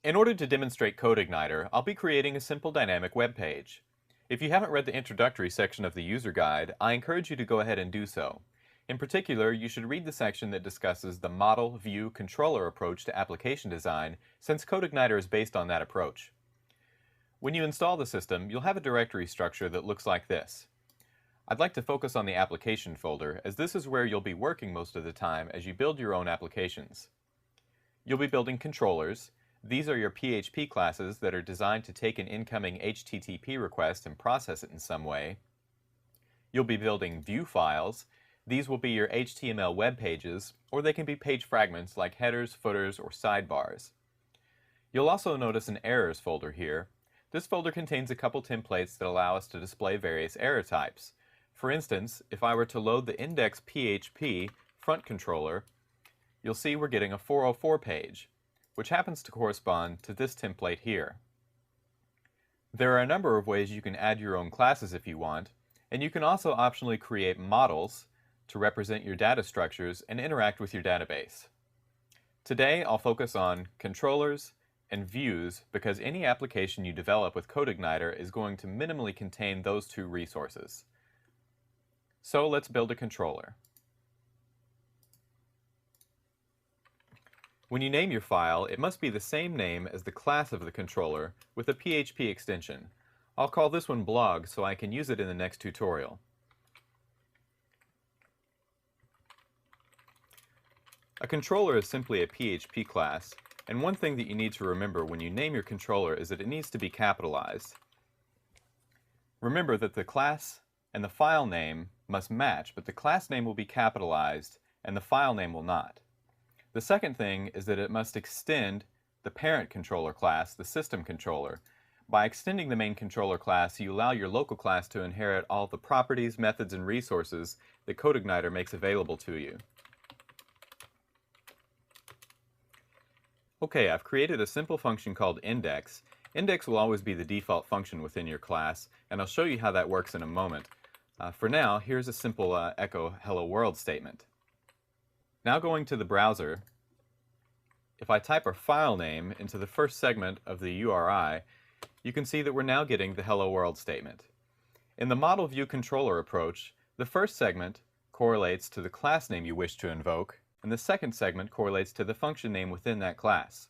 In order to demonstrate Codeigniter, I'll be creating a simple dynamic web page. If you haven't read the introductory section of the user guide, I encourage you to go ahead and do so. In particular, you should read the section that discusses the model, view, controller approach to application design, since Codeigniter is based on that approach. When you install the system, you'll have a directory structure that looks like this. I'd like to focus on the application folder, as this is where you'll be working most of the time as you build your own applications. You'll be building controllers. These are your PHP classes that are designed to take an incoming HTTP request and process it in some way. You'll be building view files. These will be your HTML web pages, or they can be page fragments like headers, footers, or sidebars. You'll also notice an errors folder here. This folder contains a couple templates that allow us to display various error types. For instance, if I were to load the index.php front controller, you'll see we're getting a 404 page, which happens to correspond to this template here. There are a number of ways you can add your own classes if you want, and you can also optionally create models to represent your data structures and interact with your database. Today, I'll focus on controllers and views because any application you develop with Codeigniter is going to minimally contain those two resources. So let's build a controller. When you name your file, it must be the same name as the class of the controller with a PHP extension. I'll call this one blog so I can use it in the next tutorial. A controller is simply a PHP class, and one thing that you need to remember when you name your controller is that it needs to be capitalized. Remember that the class and the file name must match, but the class name will be capitalized and the file name will not. The second thing is that it must extend the parent controller class, the system controller. By extending the main controller class, you allow your local class to inherit all the properties, methods, and resources that Codeigniter makes available to you. Okay, I've created a simple function called index. Index will always be the default function within your class, and I'll show you how that works in a moment. For now, here's a simple echo hello world statement. Now going to the browser, if I type our file name into the first segment of the URI, you can see that we're now getting the hello world statement. In the model view controller approach, the first segment correlates to the class name you wish to invoke, and the second segment correlates to the function name within that class.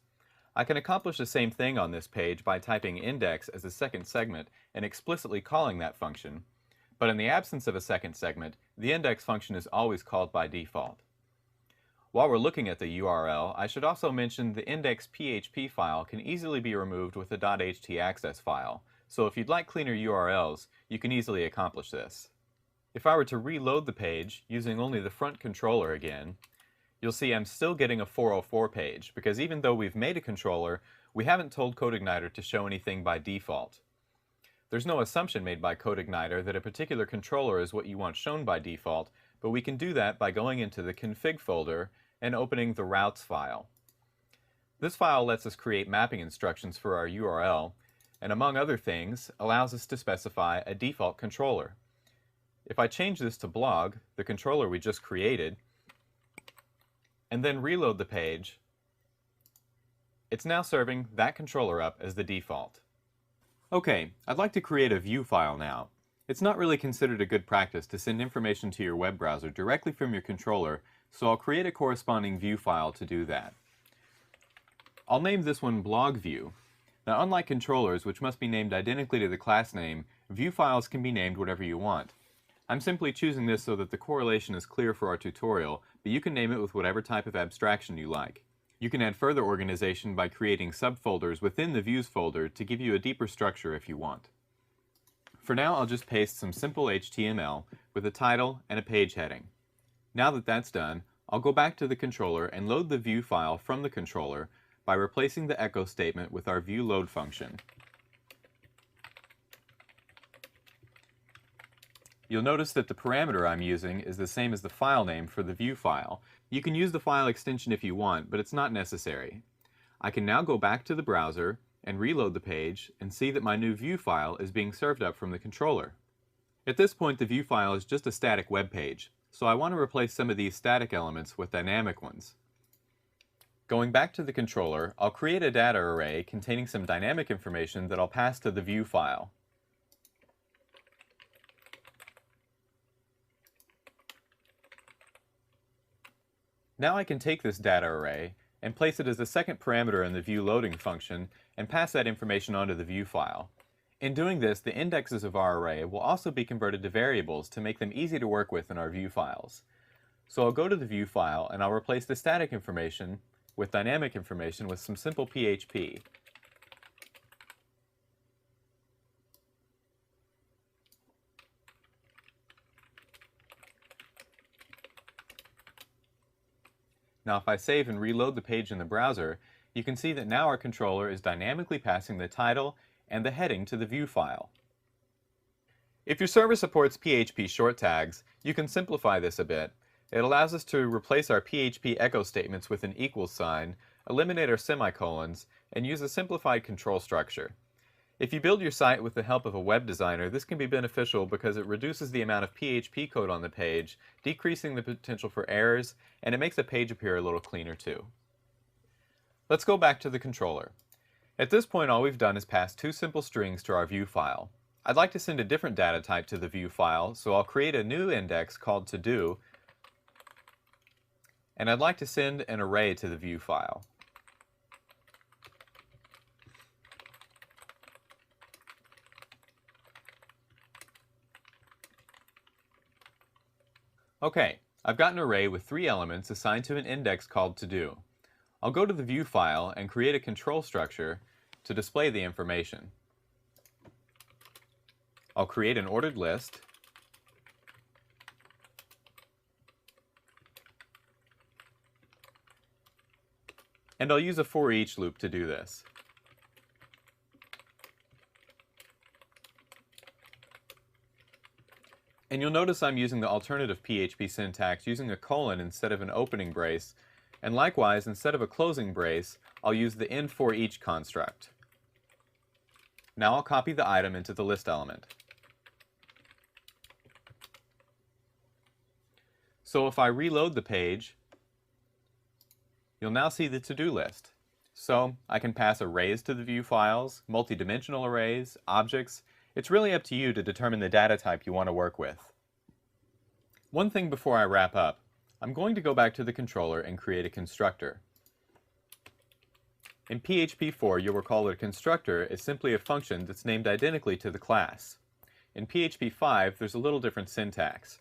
I can accomplish the same thing on this page by typing index as the second segment and explicitly calling that function, but in the absence of a second segment, the index function is always called by default. While we're looking at the URL, I should also mention the index.php file can easily be removed with the .htaccess file, so if you'd like cleaner URLs, you can easily accomplish this. If I were to reload the page using only the front controller again, you'll see I'm still getting a 404 page, because even though we've made a controller, we haven't told Codeigniter to show anything by default. There's no assumption made by Codeigniter that a particular controller is what you want shown by default, but we can do that by going into the config folder and opening the routes file. This file lets us create mapping instructions for our URL, and among other things, allows us to specify a default controller. If I change this to blog, the controller we just created, and then reload the page, it's now serving that controller up as the default. Okay, I'd like to create a view file now. It's not really considered a good practice to send information to your web browser directly from your controller, so I'll create a corresponding view file to do that. I'll name this one blog view. Now, unlike controllers, which must be named identically to the class name, view files can be named whatever you want. I'm simply choosing this so that the correlation is clear for our tutorial, but you can name it with whatever type of abstraction you like. You can add further organization by creating subfolders within the views folder to give you a deeper structure if you want. For now, I'll just paste some simple HTML with a title and a page heading. Now that that's done, I'll go back to the controller and load the view file from the controller by replacing the echo statement with our view load function. You'll notice that the parameter I'm using is the same as the file name for the view file. You can use the file extension if you want, but it's not necessary. I can now go back to the browser and reload the page and see that my new view file is being served up from the controller. At this point, the view file is just a static web page, so I want to replace some of these static elements with dynamic ones. Going back to the controller, I'll create a data array containing some dynamic information that I'll pass to the view file. Now I can take this data array and place it as the second parameter in the view loading function and pass that information onto the view file. In doing this, the indexes of our array will also be converted to variables to make them easy to work with in our view files. So I'll go to the view file and I'll replace the static information with dynamic information with some simple PHP. Now if I save and reload the page in the browser, you can see that now our controller is dynamically passing the title and the heading to the view file. If your server supports PHP short tags, you can simplify this a bit. It allows us to replace our PHP echo statements with an equals sign, eliminate our semicolons, and use a simplified control structure. If you build your site with the help of a web designer, this can be beneficial because it reduces the amount of PHP code on the page, decreasing the potential for errors, and it makes the page appear a little cleaner too. Let's go back to the controller. At this point, all we've done is pass two simple strings to our view file. I'd like to send a different data type to the view file, so I'll create a new index called to-do, and I'd like to send an array to the view file. Okay, I've got an array with 3 elements assigned to an index called to-do. I'll go to the view file and create a control structure to display the information. I'll create an ordered list, and I'll use a for each loop to do this. And you'll notice I'm using the alternative PHP syntax using a colon instead of an opening brace, and likewise, instead of a closing brace, I'll use the end for each construct. Now I'll copy the item into the list element. So if I reload the page, you'll now see the to-do list. So I can pass arrays to the view files, multi-dimensional arrays, objects. It's really up to you to determine the data type you want to work with. One thing before I wrap up, I'm going to go back to the controller and create a constructor. In PHP 4, you'll recall that a constructor is simply a function that's named identically to the class. In PHP 5, there's a little different syntax.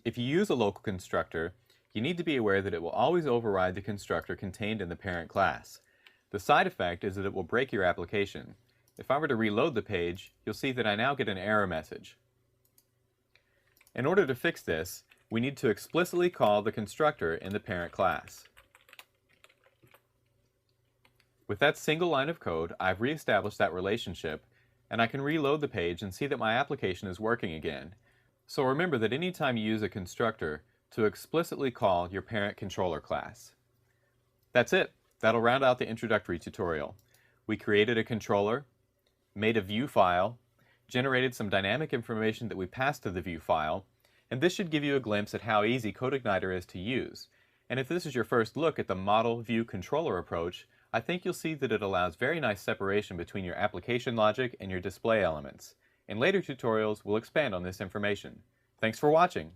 If you use a local constructor, you need to be aware that it will always override the constructor contained in the parent class. The side effect is that it will break your application. If I were to reload the page, you'll see that I now get an error message. In order to fix this, we need to explicitly call the constructor in the parent class. With that single line of code, I've reestablished that relationship, and I can reload the page and see that my application is working again. So remember that anytime you use a constructor, to explicitly call your parent controller class. That's it. That'll round out the introductory tutorial. We created a controller, made a view file, generated some dynamic information that we passed to the view file, and this should give you a glimpse at how easy Codeigniter is to use. And if this is your first look at the model view controller approach, I think you'll see that it allows very nice separation between your application logic and your display elements. In later tutorials, we'll expand on this information. Thanks for watching.